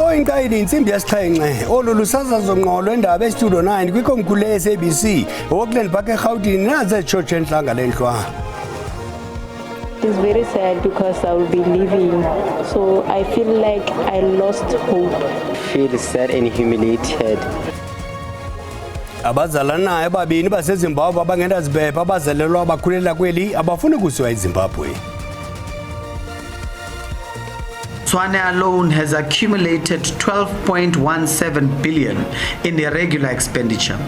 Oyinqayili insimbi yesixhenxe olulu sasazo ngqolo endaba estudio 9 kwikomkhulu le-SABC Auckland Park eGauteng naze George Nhlanga lenhlwa. It's very sad because I will be leaving, so I feel like I lost hope. I feel sad and humiliated. Abazalana ababini baseZimbabwe abangenazibhepha abazalelwa abakhulela kweli abafuna kusiwa eZimbabwe. Tshwane alone has accumulated 12.17 billion in irregular expenditure,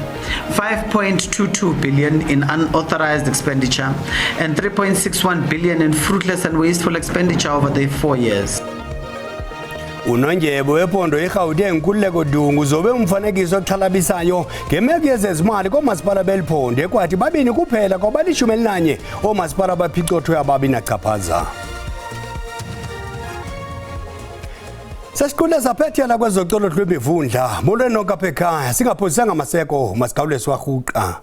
5.22 billion in unauthorized expenditure, and 3.61 billion in fruitless and wasteful expenditure over the 4 years. Unondyebo wephondo eGauteng Nkululeko Dungu zobe umfanekiso oxhalabisayo ngemeko yezezimali komasipala beliphondo ekwathi babini kuphela kwabali-11 oomasipala abaphicothwe ababinachaphaza. Sesiqule saphethela kwezocolo lwemivundla molweni nonke apha ekhaya singaphosisanga maseko masikhawulese warhuqa.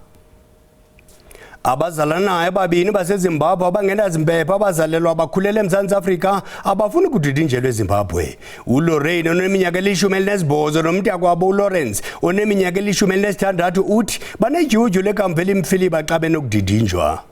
Abazalanayo ababini baseZimbabwe abangenazimpepha abazalelwa abakhulele eMzantsi Afrika abafuna ukudidinjelwa eZimbabwe. uLorraine oneminyaka eli-18 nomntakwabo uLawrence oneminyaka eli-16 uthi banedyudyu lekamva elimfiliba xa benokudidinjwa.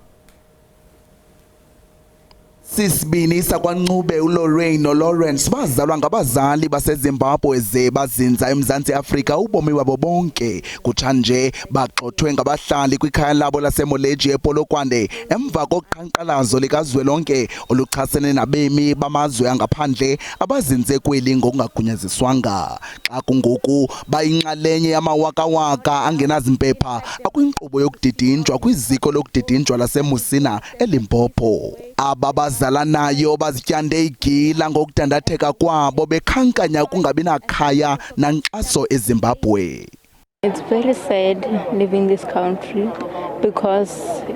Sisibini sakwaNcube uLorraine noLawrence bazalwa ngabazali baseZimbabwe ze bazinza eMzantsi Afrika ubomi babo bonke kutshanje baxothwe ngabahlali kwikhaya labo laseMoleji ePolokwane emva koqhankqalazo likazwelonke oluchasene nabemi bamazwe angaphandle abazinze kweli ngokungagunyaziswanga xa kungoku bayinxalenye yamawakawaka angenazimpepha akwinkqubo yokudidinjwa kwiziko lokudidinjwa laseMusina eLimpopo. Ababazalanayo bazityande igila ngokudandatheka kwabo bekhankanya kungabi nakhaya nankxaso eZimbabwe. It's very sad leaving this country because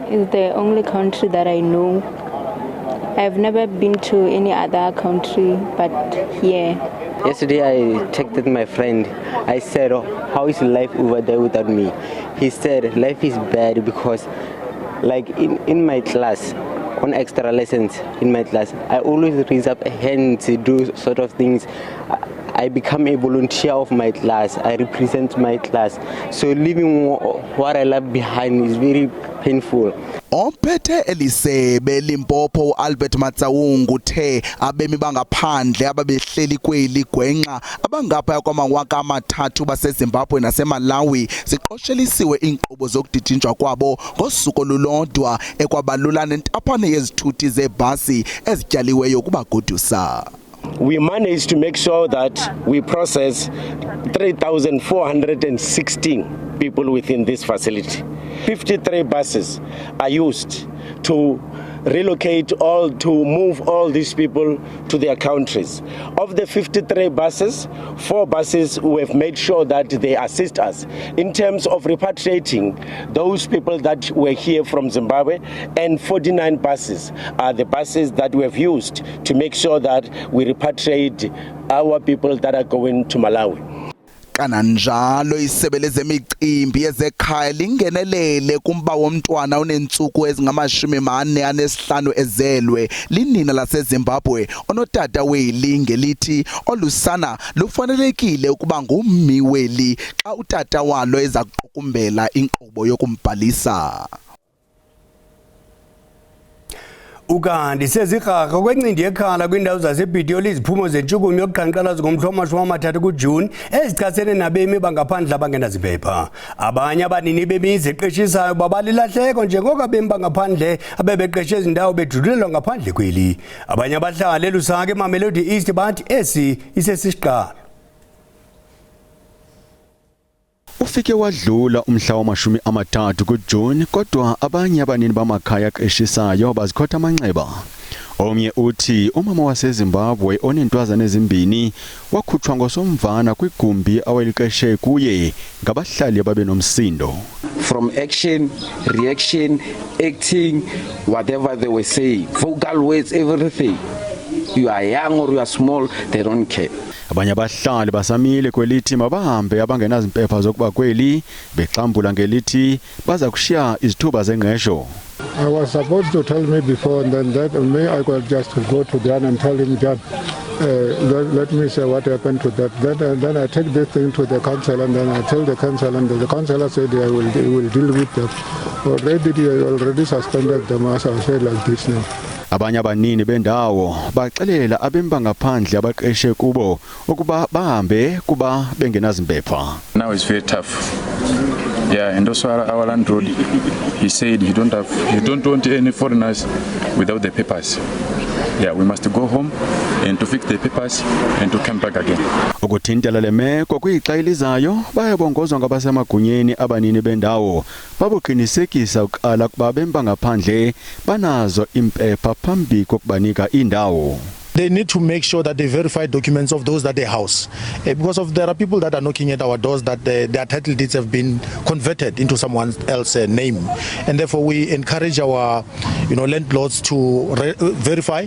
it's the only country that I know. I've never been to any other country but here. Yesterday I texted my friend. I said, how is life over there without me? He said, life is bad because like in my class, on extra lessons in my class, I always raise up a hand to do sort of things. I become a volunteer of my class. I represent my class. So leaving what I left behind is very painful. Ophethe elisebe Limpopo Albert Matsawungu uthe abemi bangaphandle ababehleli kweli gwenxa abangapha kwamawaka amathathu baseZimbabwe naseMalawi siqoshelisiwe inkqubo zokudidinjwa kwabo ngosuku olulodwa ekwabalula nentaphane yezithuthi zebhasi ezityaliweyo kubagodusa. We managed to make sure that we process 3,416 people within this facility. 53 buses are used to relocate to move all these people to their countries. Of the 53 buses, 4 buses we have made sure that they assist us in terms of repatriating those people that were here from Zimbabwe, and 49 buses are the buses that we have used to make sure that we repatriate our people that are going to Malawi. Kananjalo isebe lezemicimbi yezekhaya lingenelele kumba womntwana onentsuku ezingama-45 ezelwe linina laseZimbabwe onotata weli ngelithi olusana lufanelekile ukuba ngummi weli xa utata walo eza kuqukumbela inkqubo yokumbhalisa. Ukanti sezirhaqa kwencindi yekhala kwindawo zasebhidiyoli iziphumo zentshukumo yokuqhankqalazo ngomhla-30 kuJuni ezichasene nabemi bangaphandle abangenazimpepha. Abanye abanini bemizi eqeshisayo babalilahleko njengoko abemi bangaphandle abebeqeshe ezindawo bedlulelwa ngaphandle kweli. Abanye abahlali eLusaka eMamelodi East bathi esi isesisiqalo. Ufike wadlula umhla wama-30 kuJuni kodwa abanye abanini bamakhaya aqeshisayo bazikhotha amanxeba. Omnye uthi umama waseZimbabwe onentwazana ezimbini wakhutshwa ngosomvana kwigumbi aweliqeshe kuye ngabahlali ababenomsindo. From action, reaction, acting, whatever they were saying, vocal words, everything. You are young or you are small, they don't care. Abanye abahlali basamile kwelithi mabahambe abangenazimpepha zokuba kweli bexambula ngelithi baza kushiya izithuba zengqesho. I was supposed to tell me before, and then that me I could just go to Jan and tell him, Jan, let me say what happened to that. Then I take this thing to the council, and then I tell the council, and the councillor said he will deal with them. Already suspended them, as I said like this now. Abanye abanini bendawo baxelela abemba ngaphandle abaqeshe kubo ukuba bahambe kuba bengenazimpepha. Now it's very tough. Yeah, and also our landlord, he said you don't want any foreigners without the papers. Yeah, we must go home and to fix the papers and to come back again. Ukuthintela lemeko kuyixayilizayo bayabongozwa ngabasemagunyeni abanini bendawo babuqinisekisa uqala kuba bemba ngaphandle banazo impepha phambi kokubanika indawo. They need to make sure that they verify documents of those that they house, because there are people that are knocking at our doors that their title deeds have been converted into someone else's name, and therefore we encourage our landlords to verify.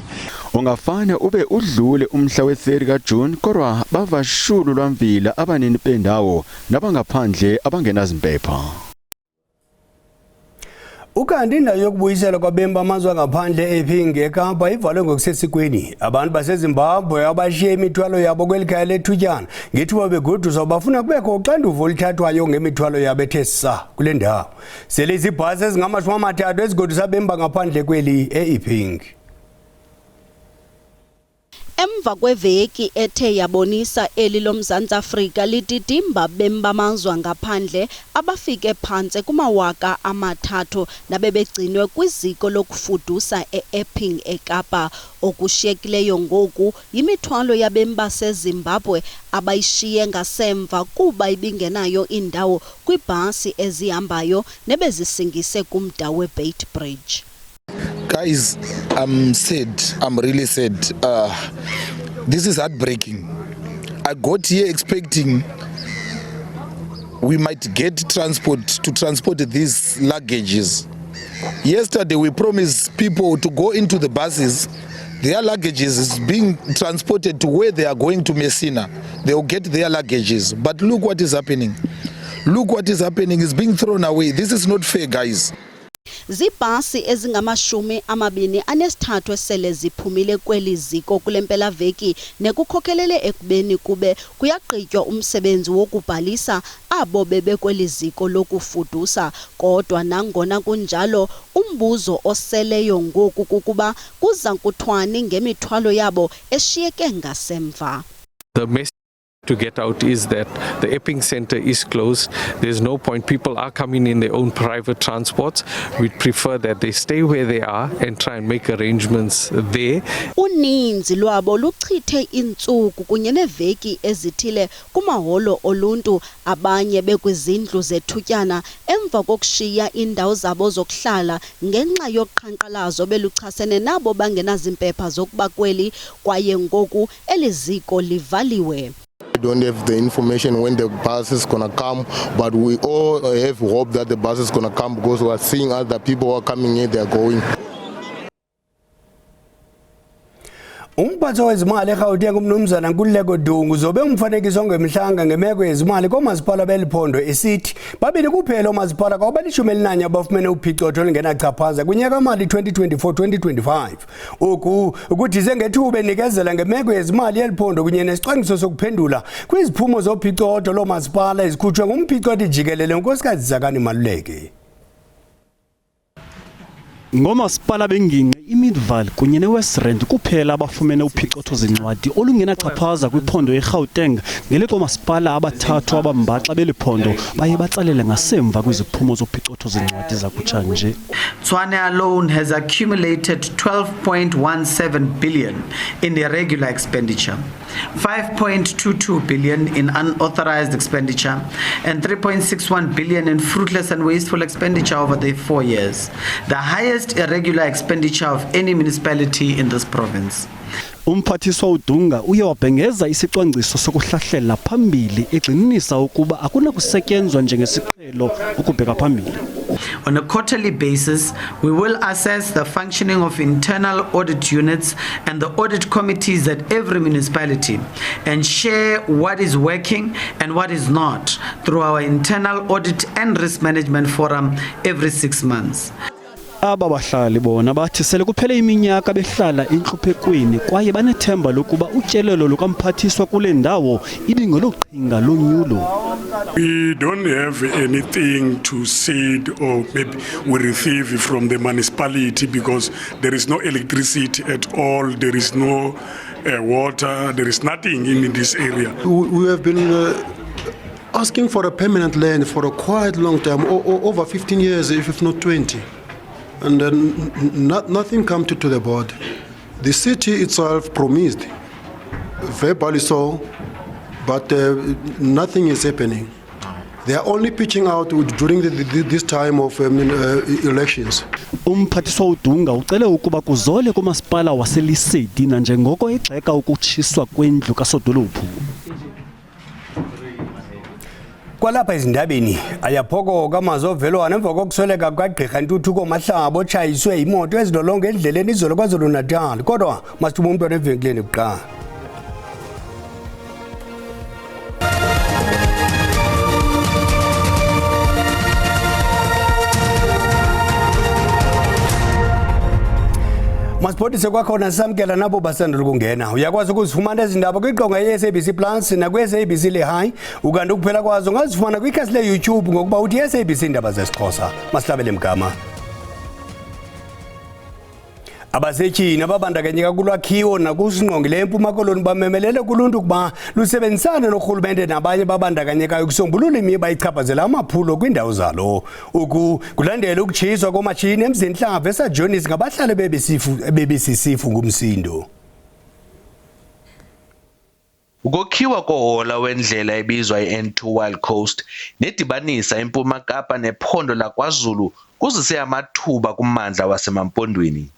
Ungafane ube udlule umhla we-3 kaJune kodwa bavashulu lwamvila abanini bendawo nabangaphandle abangenazimpepha. Ukanti indawo yokubuyisela kwabemba amazwe ngaphandle ePhing eKapa ivalwe ngokusesikweni. Abantu baseZimbabwe abashiye imithwalo yabo kwelikhaya lethutyana ngethuba begoduswa bafuna kubekho uxanduvo oluthathwayo ngemithwalo yabo ethe sa kule ndawo. Sele izibhasi ezingama-30 ezigodusa abemba ngaphandle kweli ePhing. Emva kweveki ethe yabonisa eli loMzantsi Afrika litidimba bemba amazwe ngaphandle abafike phantse kumawaka amathathu nabebegcinwe kwiziko lokufudusa ePhing eKapa. Okushiyekileyo ngoku yimithwalo yabemba seZimbabwe abayishiye ngasemva kuba ibingenayo indawo kwibhasi ezihambayo nebezisingise kumda weBait Bridge. Guys, I'm sad. I'm really sad. This is heartbreaking. I got here expecting we might get transport to transport these luggages. Yesterday we promised people to go into the buses. Their luggages is being transported to where they are going to Messina. They will get their luggages. But look what is happening. Look what is happening. It's being thrown away. This is not fair, guys. Zibhasi ezingama-23 esele ziphumile kweli ziko kulempela veki nekukhokelele ekubeni kube kuyagqitywa umsebenzi wokubhalisa abo bebekweli ziko lokufudusa. Kodwa nangona kunjalo umbuzo oseleyo ngoku kukuba kuza kuthwani ngemithwalo yabo eshiyeke ngasemva. The message to get out is that the Epping Centre is closed. There's no point. People are coming in their own private transports. We'd prefer that they stay where they are and try and make arrangements there. Uninzi lwabo luchithe intsuku kunye neveki ezithile kumaholo oluntu, abanye bekwizindlu zethutyana emva kokushiya indawo zabo zokuhlala ngenxa yoqhankqalazo beluchasene nabo bangenazimpepha zokuba kweli kwaye ngoku eliziko livaliwe. We don't have the information when the bus is going to come, but we all have hope that the bus is going to come because we are seeing other people who are coming in, they are going. Umphatho wezimali eGauteng umnumzana Nkululeko Dungu zobe umfanekiso ngemhlanga ngemeko yezimali komasipala beliphondo esithi babili kuphela omasipala kwabalishumi abafumene uphicotho lingenachaphaza kunyaka mali 2024-2025. Oku ukuthize ngethuba enikezela ngemeko yezimali yeliphondo kunye nesicwangciso sokuphendula kwiziphumo zophicotho lomasipala ezikhutshwe ngumphicotho jikelele unkosikazi Zakani Maluleke. Ngomasipala benginqe iMidvaal kunye neWest Rand kuphela abafumene uphicotho zincwadi olungenachaphaza kwiphondo eGauteng ngeleko masipala abathathu abambaxa beliphondo baye batsalela ngasemva kwiziphumo zophicotho zincwadi zakutsha nje. Tshwane alone has accumulated 12.17 billion in irregular expenditure, 5.22 billion in unauthorized expenditure, and 3.61 billion in fruitless and wasteful expenditure over the 4 years. The highest irregular expenditure of any municipality in this province. Umphathiswa uDunga uye wabhengeza isicwangciso sokuhlahlela phambili egcinisa ukuba akunakusetyenzwa njengesiqhelo ukubheka phambili. On a quarterly basis, we will assess the functioning of internal audit units and the audit committees at every municipality and share what is working and what is not through our internal audit and risk management forum every 6 months. Aba bahlali bona bathi sele kuphele iminyaka behlala enhluphekweni kwaye banethemba lokuba utyelelo lukamphathiswa kule ndawo ibingeloqhinga lonyulo. We don't have anything to say or maybe we receive from the municipality because there is no electricity at all, there is no water, there is nothing in this area. We have been asking for a permanent land for a quite long time, over 15 years if not 20. And then nothing come to the board. The city itself promised, verbally so, but nothing is happening. They are only pitching out during this time of elections. Umphathiswa uDunga ucele ukuba kuzole kumasipala waseLesedi njengoko egxeka ukutshiswa kwendlu kaSodolophu. Kwalapha ezindabeni ayaphokoka amazovelwana emva kokusweleka kagqirha Ntuthuko Mahlaba otshayiswe imoto ezilolonga endleleni izolo KwaZulu-Natal kodwa masithuba umntwana evenkileni kuqala. Masipotise kwakhona samkela nabo basandula ukungena. Uyakwazi ukuzifumana izindaba kwiqonga ye-SABC Plus nakwi-SABC Le High ukanti ukuphela kwazo ungazifumana kwikhasi le-YouTube ngokuba uthi SABC indaba zesiXhosa. Masihlabele mgama. Abasetyhini ababandakanyeka kulwakhiwo nakusingqongile eMpuma Koloni bamemelele kuluntu ukuba lusebenzisane norhulumente nabanye babandakanyekayo ukusombulula imiba ichaphazela amaphulo kwindawo zalo. Uku kulandela ukutshiswa komatshini emzini Hlava esajonis ngabahlali bebisisifu ngumsindo. Ukokhiwa kohola wendlela ebizwa i-N2 Wild Coast nedibanisa eMpuma Kapa nephondo laKwaZulu kuzise amathuba kummandla wasemampondweni.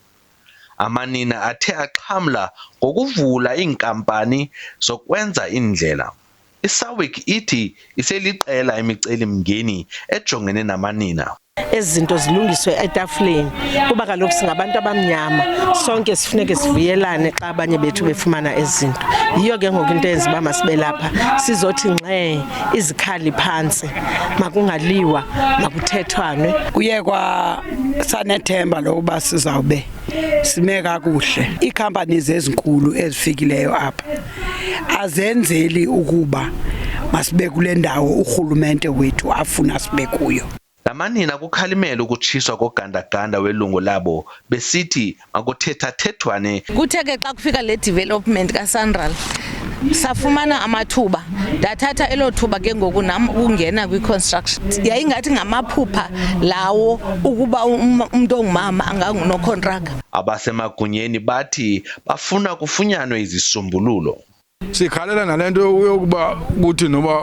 Amanina athe axhamla ngokuvula iinkampani zokwenza indlela. ISAWIC ithi iseliqela imicelimngeni ejongene namanina. Ezinto zilungiswe etafuleni kuba kaloku singabantu abamnyama sonke sifuneke sivuyelane xa abanye bethu befumana ezinto. Yiyo ke ngoku into eyenza uba masibe lapha sizothi nxe izikhali phansi makungaliwa makuthethwane. Kuye kwa sanethemba lokuba sizawube sime kakuhle. Iikhampani ezinkulu ezifikileyo apha azenzeli ukuba masibe kule ndawo urhulumente wethu afuna sibe kuyo. Lamanina kukhalimela ukutshiswa kogandaganda welungu labo besithi makuthethathethwane. Kuthe ke xa kufika le development kaSandral safumana amathuba ndathatha elothuba ke ngoku nam ukungena kwi-construction. Yayingathi ngamaphupha lawo ukuba umuntu ongumama angangunocontractor. Abasemagunyeni bathi bafuna kufunyanwe izisombululo. Sikhalela nalento yokuba kuthi noba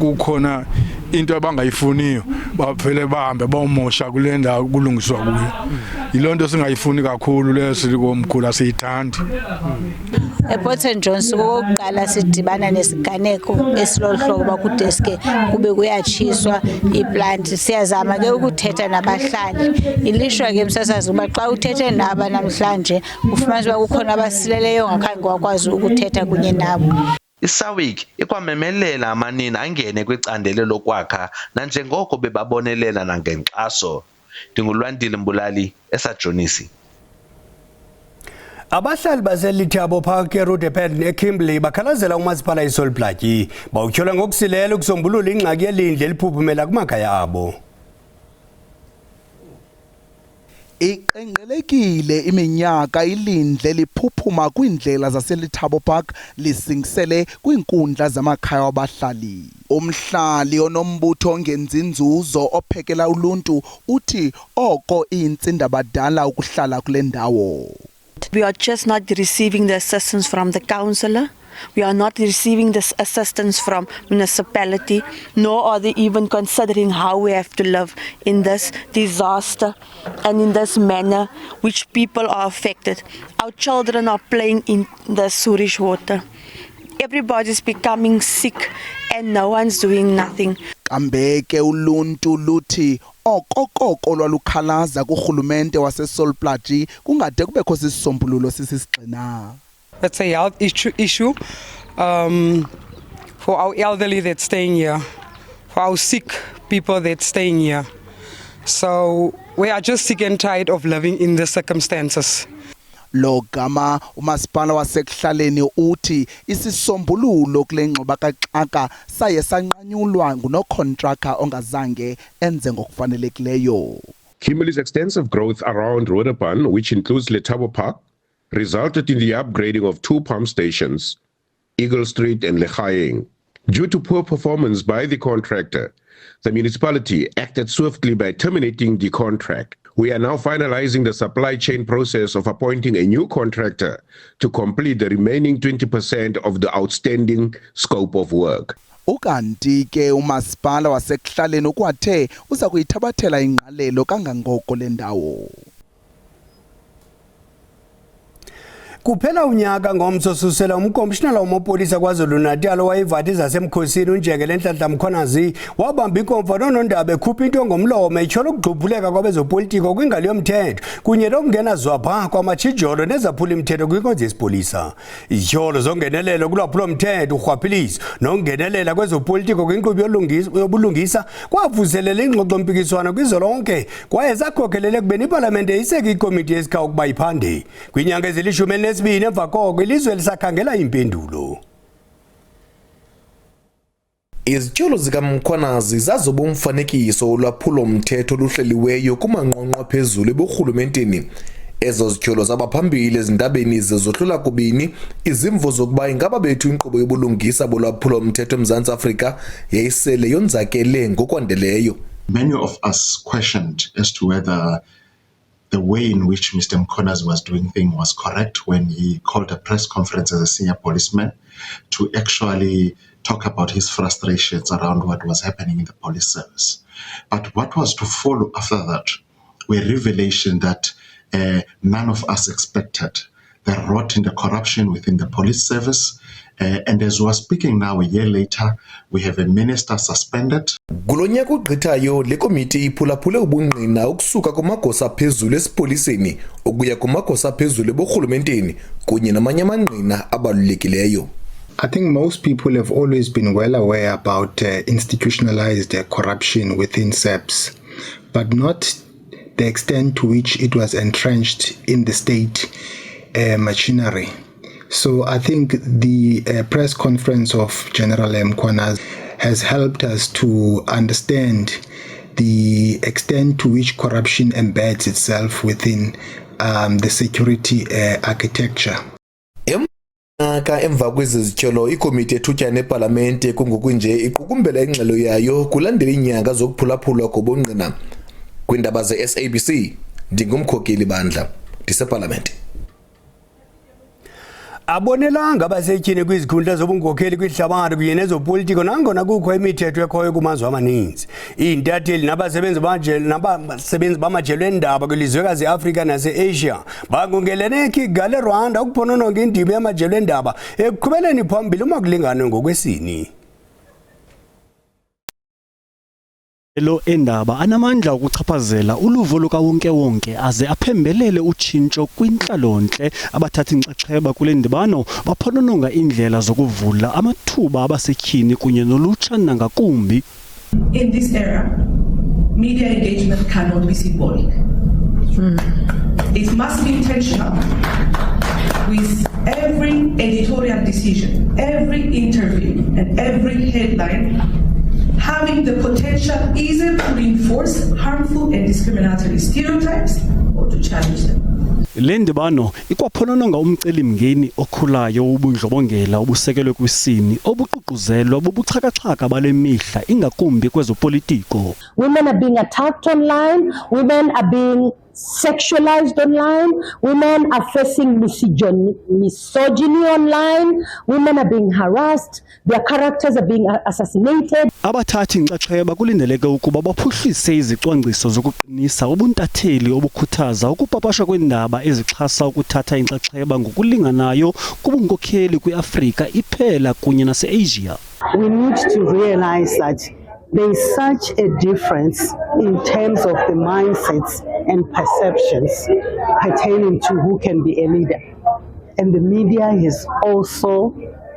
kukhona into abangayifuniyo baphele bahambe bawumosha kule ndawo kulungiswa kuyo. Yilonto singayifuni kakhulu lesikomkhulu asiyithandi. ePort St Johns okokuqala sidibana nesiganeko esilohlobo bakudeske kube kuyatshiswa iplant. Siyazama ke ukuthetha nabahlali. Ilishwa ke msasazi uba xa uthethe naba namhlanje ufumanisa ukuba kukhona abasileleyo ngakhange wakwazi ukuthetha kunye nabo. ISAWIC ikwamemelela amanina angene kwicandelo lokwakha nanjengoko bebabonelela nangenkxaso. Ndingulwandile Mbulali esajonisi. Abahlali baseLithabo Park eRudepen eKimberley bakhalazela umasipala iSolblatyi bawutyhola ngokusilela ukusombulula ingxaki yelindle eliphuphumela kumakhaya abo. Iqenqelekile iminyaka ilindle liphuphuma kwindlela zaseLithabo Park lisingisele kwinkundla zamakhaya wabahlali. Umhlali onombutho ongenzi nzuzo ophekela uluntu uthi oko iyintsindabadala ukuhlala kule ndawo. We are just not receiving the assistance from the councillor. We are not receiving this assistance from municipality, nor are they even considering how we have to live in this disaster and in this manner which people are affected. Our children are playing in the sewage water. Everybody's becoming sick and no one's doing nothing. Kambeke uluntu luthi okokoko lwalukhalaza kurhulumente waseSol Plaatje kungade kubekho sisombululo sisisigxina. It's a health issue for our elderly that's staying here, for our sick people that's staying here. So we are just sick and tired of living in the circumstances. Lo gama umasipala wasekuhlaleni uthi isisombululo kule ngxoba kaxaka saye sanqanyulwa ngunocontractor ongazange enze ngokufanelekileyo. Kimberley's extensive growth around Roodepan, which includes Letabo Park, resulted in the upgrading of 2 pump stations, Eagle Street and Lekhaeng. Due to poor performance by the contractor, the municipality acted swiftly by terminating the contract. We are now finalizing the supply chain process of appointing a new contractor to complete the remaining 20% of the outstanding scope of work. Ukanti ke umasipala wasekuhlaleni ukwathe uza kuyithabathela ingqalelo kangangoko le ndawo. Kuphela unyaka ngomso susela umkomishinala wamapolisa kwaZulu-Natal owayivathi zasemkhosini uNjengele Nhlanhla Mkhwanazi wabamba ikomfa nonondaba ekhupha into ngomlomo etshola ukugxuphuleka kwabezopolitiko kwingalo yomthetho kunye nokungena zwapha kwamachijolo nezaphula imithetho kwinkonzo yesipolisa. Ijolo zongenelelo kulwaphulo mthetho urhwaphiliso nokungenelela kwezopolitiko kwinkqubo yobulungisa kwavuselela ingxoxo mpikiswano kwizolonke kwaye zakhokhelele kubeni iparlamente iseke ikomiti yesikhawu ukuba iphande kwinyanga ezilishumi nesibini emva koko ilizwe lisakhangela impendulo. Izitsholo zikaMkhwanazi zazoba umfanekiso olwaphulo mthetho oluhleliweyo kumanqonqo phezulu eburhulumenteni. Ezo zitsholo zabaphambili ezindabeni zezohlula kubini izimvo zokuba ingaba bethu inkqubo yobulungisa bolwaphulo mthetho eMzantsi Afrika yayisele yonzakele ngokwandeleyo. Many of us questioned as to whether the way in which Mr. Mkhwanazi was doing things was correct when he called a press conference as a senior policeman to actually talk about his frustrations around what was happening in the police service. But what was to follow after that were revelations that none of us expected. The rot in the corruption within the police service. And as we are speaking now, a year later, we have a minister suspended. Kulonyaka ugqithayo le komiti iphulaphule ubungqina ukusuka kumagosa phezulu esipoliseni ukuya kumagosa phezulu eburhulumenteni kunye namanye amangqina abalulekileyo. I think most people have always been well aware about institutionalized corruption within SAPS, but not the extent to which it was entrenched in the state machinery. So I think the press conference of General Mkhwanazi has helped us to understand the extent to which corruption embeds itself within the security architecture. Emva kwezizitsholo ikomiti ethutyana eParlamente kungokunje iqukumbela ingxelo yayo kulandela inyanga zokuphulaphulwa kobungqina kwindaba ze-SABC. Ndingumkhokeli bandla ndiseParlamente. Abonelanga abasetyhini kwizikhundla zobunkokheli kwihlabathi kunye nezopolitiko nangona kukho imithetho ekhoyo kumazwe amaninzi. Iintatheli nabasebenzi bamajelo endaba kwilizwekazi eAfrika nase-Asia bakungelene eKigali eRwanda ukuphonononga indima yamajelo endaba ekuqhubeleni phambili umakulinganwe ngokwesini. Lo endaba anamandla ukuchaphazela uluvo lukawonke-wonke aze aphembelele utshintsho kwintlalontle. Abathatha inxaxheba kule ndibano baphonononga indlela zokuvula amathuba abasetyhini kunye nolutsha nangakumbi. In this era, media engagement cannot be symbolic. It must be intentional with every editorial decision, every interview and every headline having the potential either to reinforce harmful and discriminatory stereotypes or to challenge them. Le ndibano ikwaphonononga umcelimngeni okhulayo wobundlobongela obusekelwe kwisini obuququzelwa bobuxhakaxhaka bale mihla ingakumbi kwezopolitiko. Women are being attacked online, women are being sexualized online, women are facing misogyny online, women are being harassed, their characters are being assassinated. Abathathi inxaxheba kulindeleke ukuba baphuhlise izicwangciso zokuqinisa ubuntatheli obukhuthaza ukupapashwa kwendaba ezixhasa ukuthatha inxaxheba ngokulinganayo kubunkokheli kwiAfrika iphela kunye nase-Asia. We need to realize that There is such a difference in terms of the mindsets and perceptions pertaining to who can be a leader. And the media has also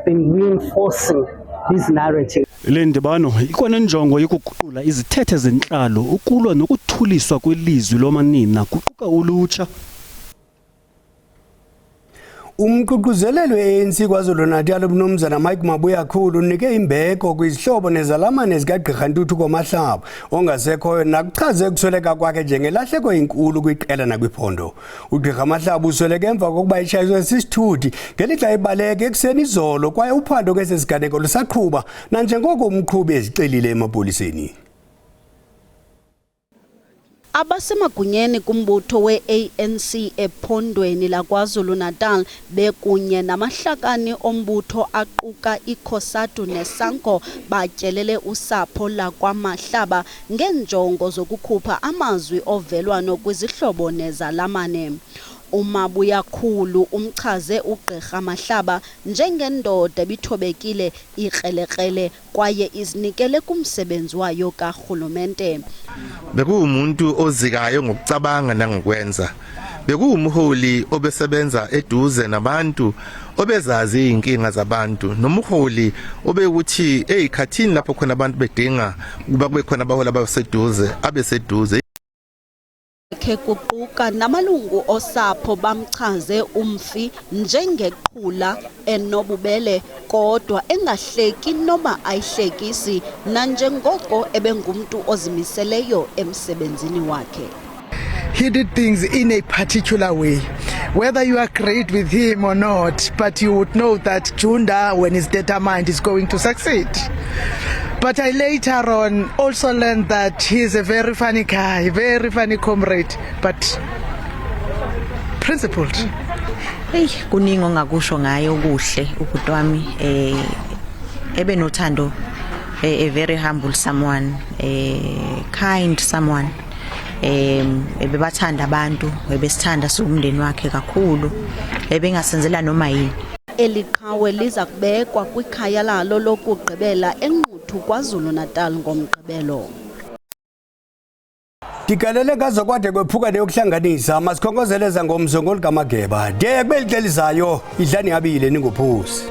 been reinforcing this narrative. Le ndibano ikwanenjongo yokuguqula izithethe zenhlalo ukulwa nokuthuliswa kwelizwi lomanina kuquka ulutsha. Umququzeleli we-ANC KwaZulu-Natal uMnumzana Mike Mabuyakhulu unike imbeko kwizihlobo nezalamane zikaGqirha Ntuthuko Mahlaba ongasekhoyo nakuchaze ukusweleka kwakhe njengelahleko enkulu kwiqela nakwiphondo. uGqirha Mahlaba usweleke emva kokuba eshayiswe sisithuthi ngelixa ebaleka ekuseni izolo kwaye uphando kwesesiganeko lusaqhuba nanjengoko umqhubi ezixelile emapoliseni. Abasemagunyeni kumbutho we-ANC ephondweni laKwaZulu-Natal bekunye namahlakani ombutho aquka iKhosatu neSanko batyelele usapho lakwaMahlaba ngenjongo zokukhupha amazwi ovelwano kwizihlobo nezalamane. uMabuyakhulu umchaze uGqirha Mahlaba njengendoda ebithobekile ikrelekrele kwaye izinikele kumsebenzi wayo karhulumente. Bekuwumuntu ozikayo ngokucabanga nangokwenza. Bekuwumholi obesebenza eduze nabantu obezazi inkinga zabantu nomholi obekuthi ezikhathini lapho khona abantu bedinga kuba kube khona abaholi abaseduze abeseduze. Kuquka namalungu osapho bamchaze umfi njengeqhula enobubele kodwa engahleki noma ayihlekisi nanjengoko ebengumntu ozimiseleyo emsebenzini wakhe. He did things in a particular way. Whether you agreed with him or not, but you would know that Junda, when he's determined, is going to succeed. But I later on also learned that he's a very funny guy, very funny comrade, but principled. Hey, kuningi ongakusho ngaye okuhle ubhuti wami ebe nothando, a very humble someone, a kind someone. Ebebathanda abantu, ebesithanda umndeni wakhe kakhulu, ebengasenzela noma yini. Eliqhawe liza kubekwa kwikhaya lalo lokugqibela eNquthu KwaZulu-Natal ngomgqibelo. Dikalele ngazo kwade kwephukane yokuhlanganisa masikhongozeleza ngomzongo likamageba. De kubelixelizayo idlani yabile ningophusi.